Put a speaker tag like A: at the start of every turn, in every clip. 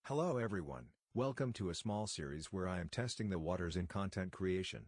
A: Hello everyone, welcome to a small series where I am testing the waters in content creation.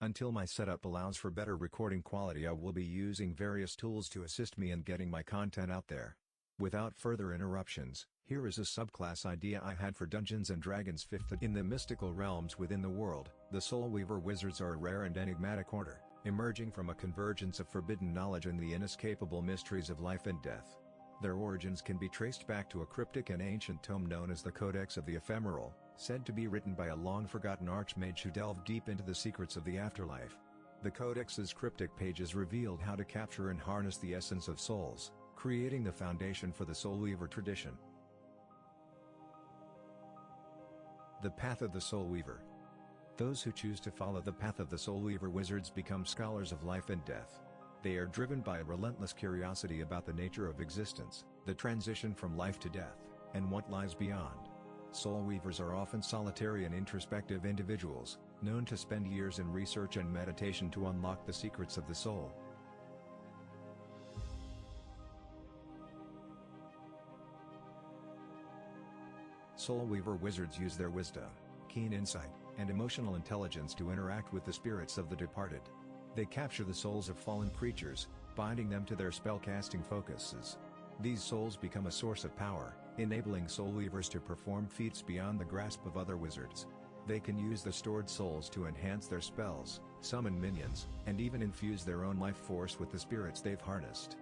A: Until my setup allows for better recording quality, I will be using various tools to assist me in getting my content out there. Without further interruptions, here is a subclass idea I had for Dungeons & Dragons 5th. In the mystical realms within the world, the Soul Weaver wizards are a rare and enigmatic order, emerging from a convergence of forbidden knowledge and the inescapable mysteries of life and death. Their origins can be traced back to a cryptic and ancient tome known as the Codex of the Ephemeral, said to be written by a long-forgotten archmage who delved deep into the secrets of the afterlife. The Codex's cryptic pages revealed how to capture and harness the essence of souls, creating the foundation for the Soul Weaver tradition. The Path of the Soul Weaver. Those who choose to follow the path of the Soul Weaver wizards become scholars of life and death. They are driven by a relentless curiosity about the nature of existence, the transition from life to death, and what lies beyond. Soul Weavers are often solitary and introspective individuals, known to spend years in research and meditation to unlock the secrets of the soul. Soul Weaver wizards use their wisdom, keen insight, and emotional intelligence to interact with the spirits of the departed. They capture the souls of fallen creatures, binding them to their spellcasting focuses. These souls become a source of power, enabling Soul Weavers to perform feats beyond the grasp of other wizards. They can use the stored souls to enhance their spells, summon minions, and even infuse their own life force with the spirits they've harnessed.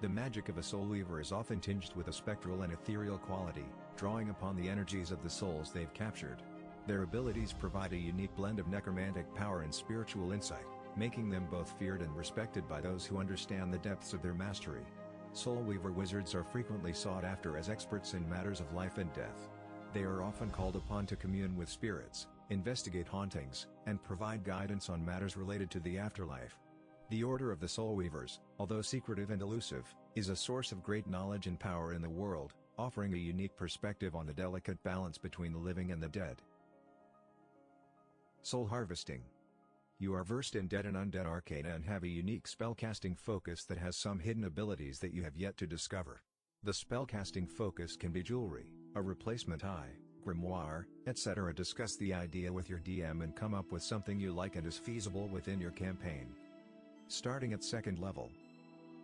A: The magic of a Soul Weaver is often tinged with a spectral and ethereal quality, drawing upon the energies of the souls they've captured. Their abilities provide a unique blend of necromantic power and spiritual insight, making them both feared and respected by those who understand the depths of their mastery. Soul Weaver wizards are frequently sought after as experts in matters of life and death. They are often called upon to commune with spirits, investigate hauntings, and provide guidance on matters related to the afterlife. The Order of the Soul Weavers, although secretive and elusive, is a source of great knowledge and power in the world, offering a unique perspective on the delicate balance between the living and the dead. Soul Harvesting. You are versed in dead and undead arcana and have a unique spellcasting focus that has some hidden abilities that you have yet to discover. The spellcasting focus can be jewelry, a replacement eye, grimoire, etc. Discuss the idea with your DM and come up with something you like and is feasible within your campaign. Starting at 2nd level.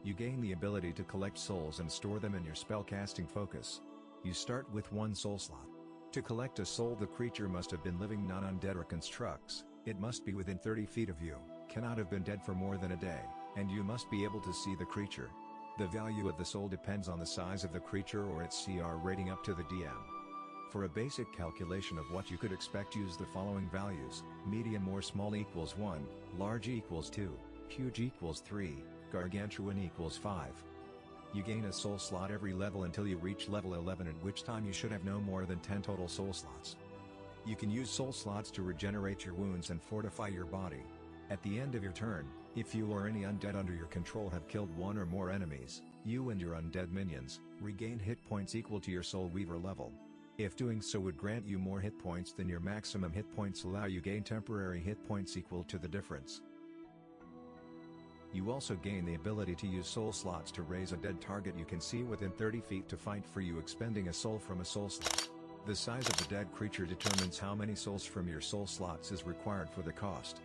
A: You gain the ability to collect souls and store them in your spellcasting focus. You start with 1 soul slot. To collect a soul, the creature must have been living, non-undead or constructs, it must be within 30 feet of you, cannot have been dead for more than a day, and you must be able to see the creature. The value of the soul depends on the size of the creature or its CR rating up to the DM. For a basic calculation of what you could expect, use the following values: medium or small equals 1, large equals 2, huge equals 3, gargantuan equals 5. You gain a soul slot every level until you reach level 11, at which time you should have no more than 10 total soul slots. You can use soul slots to regenerate your wounds and fortify your body. At the end of your turn, if you or any undead under your control have killed 1 or more enemies, you and your undead minions regain hit points equal to your Soul Weaver level. If doing so would grant you more hit points than your maximum hit points allow, you gain temporary hit points equal to the difference. You also gain the ability to use soul slots to raise a dead target you can see within 30 feet to fight for you, expending a soul from a soul slot. The size of the dead creature determines how many souls from your soul slots is required for the cost.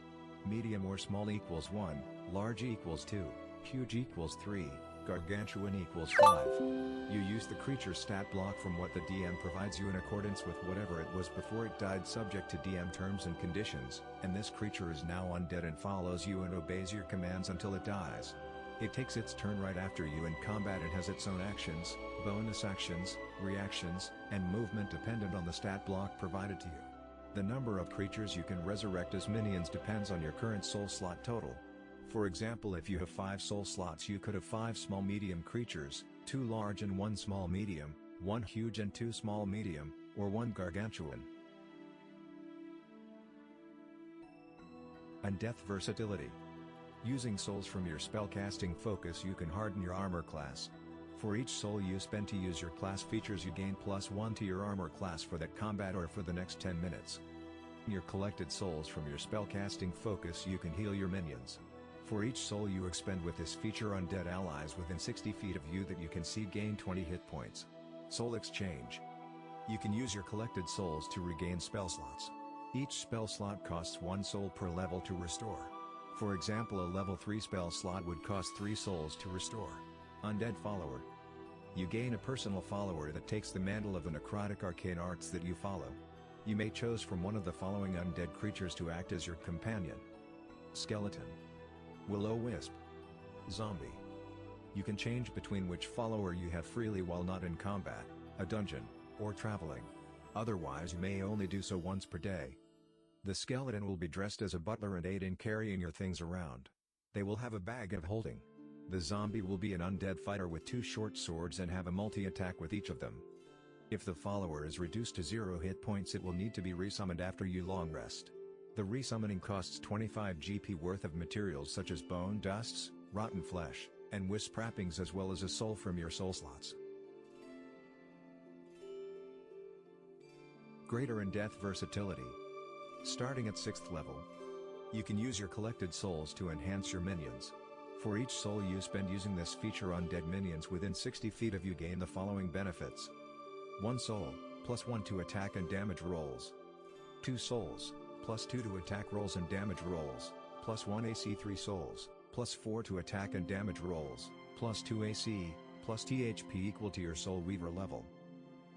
A: Medium or small equals 1, large equals 2, huge equals 3, gargantuan equals 5. You use the creature stat block from what the DM provides you in accordance with whatever it was before it died, subject to DM terms and conditions, and this creature is now undead and follows you and obeys your commands until it dies. It takes its turn right after you in combat and has its own actions, bonus actions, reactions, and movement dependent on the stat block provided to you. The number of creatures you can resurrect as minions depends on your current soul slot total. For example, if you have 5 soul slots, you could have 5 small medium creatures, 2 large and 1 small medium, 1 huge and 2 small medium, or 1 gargantuan. Undeath versatility. Using souls from your spellcasting focus, you can harden your armor class. For each soul you spend to use your class features, you gain +1 to your armor class for that combat or for the next 10 minutes. Your collected souls from your spellcasting focus, you can heal your minions. For each soul you expend with this feature, undead allies within 60 feet of you that you can see gain 20 hit points. Soul Exchange. You can use your collected souls to regain spell slots. Each spell slot costs 1 soul per level to restore. For example, a level 3 spell slot would cost 3 souls to restore. Undead Follower. You gain a personal follower that takes the mantle of the necrotic arcane arts that you follow. You may choose from one of the following undead creatures to act as your companion. Skeleton, Will-o-wisp, Zombie. You can change between which follower you have freely while not in combat, a dungeon, or traveling. Otherwise you may only do so once per day. The skeleton will be dressed as a butler and aid in carrying your things around. They will have a bag of holding. The zombie will be an undead fighter with 2 short swords and have a multi-attack with each of them. If the follower is reduced to 0 hit points, it will need to be resummoned after you long rest. The resummoning costs 25 GP worth of materials such as bone dusts, rotten flesh, and wisp wrappings, as well as a soul from your soul slots. Greater in Death Versatility. Starting at 6th level, you can use your collected souls to enhance your minions. For each soul you spend using this feature, undead minions within 60 feet of you gain the following benefits. 1 soul, +1 to attack and damage rolls. 2 souls, +2 to attack rolls and damage rolls, +1 AC. 3 souls, +4 to attack and damage rolls, +2 AC, +THP equal to your Soul Weaver level.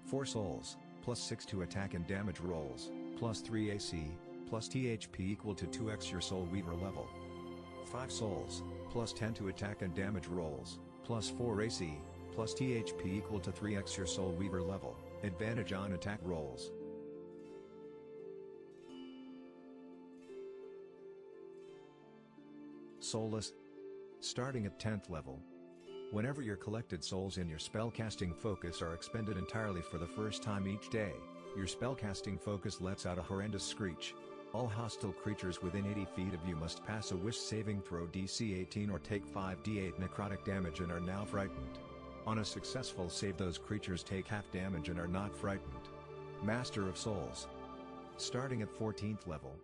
A: 4 souls, +6 to attack and damage rolls, +3 AC, +THP equal to 2x your Soul Weaver level. 5 souls, +10 to attack and damage rolls, +4 AC, +THP equal to 3x your Soul Weaver level, advantage on attack rolls. Soulless. Starting at 10th level. Whenever your collected souls in your spellcasting focus are expended entirely for the first time each day, your spellcasting focus lets out a horrendous screech. All hostile creatures within 80 feet of you must pass a Wisp saving throw DC 18 or take 5d8 necrotic damage and are now frightened. On a successful save, those creatures take half damage and are not frightened. Master of Souls. Starting at 14th level.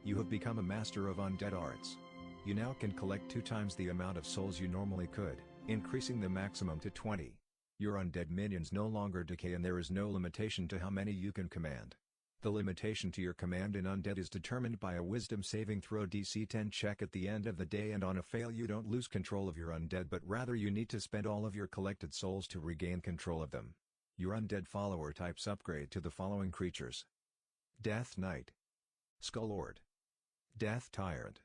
A: You have become a master of undead arts. You now can collect 2 times the amount of souls you normally could, increasing the maximum to 20. Your undead minions no longer decay and there is no limitation to how many you can command. The limitation to your command in undead is determined by a wisdom saving throw DC 10 check at the end of the day, and on a fail you don't lose control of your undead, but rather you need to spend all of your collected souls to regain control of them. Your undead follower types upgrade to the following creatures: Death Knight, Skull Lord, Death Tyrant.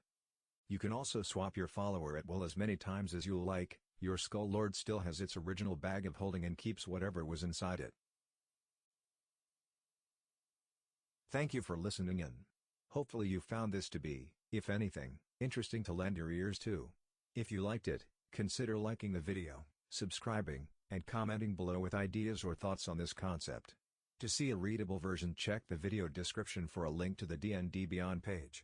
A: You can also swap your follower at will as many times as you'll like. Your Skull Lord still has its original bag of holding and keeps whatever was inside it. Thank you for listening in. Hopefully you found this to be, if anything, interesting to lend your ears to. If you liked it, consider liking the video, subscribing, and commenting below with ideas or thoughts on this concept. To see a readable version, check the video description for a link to the DnD Beyond page.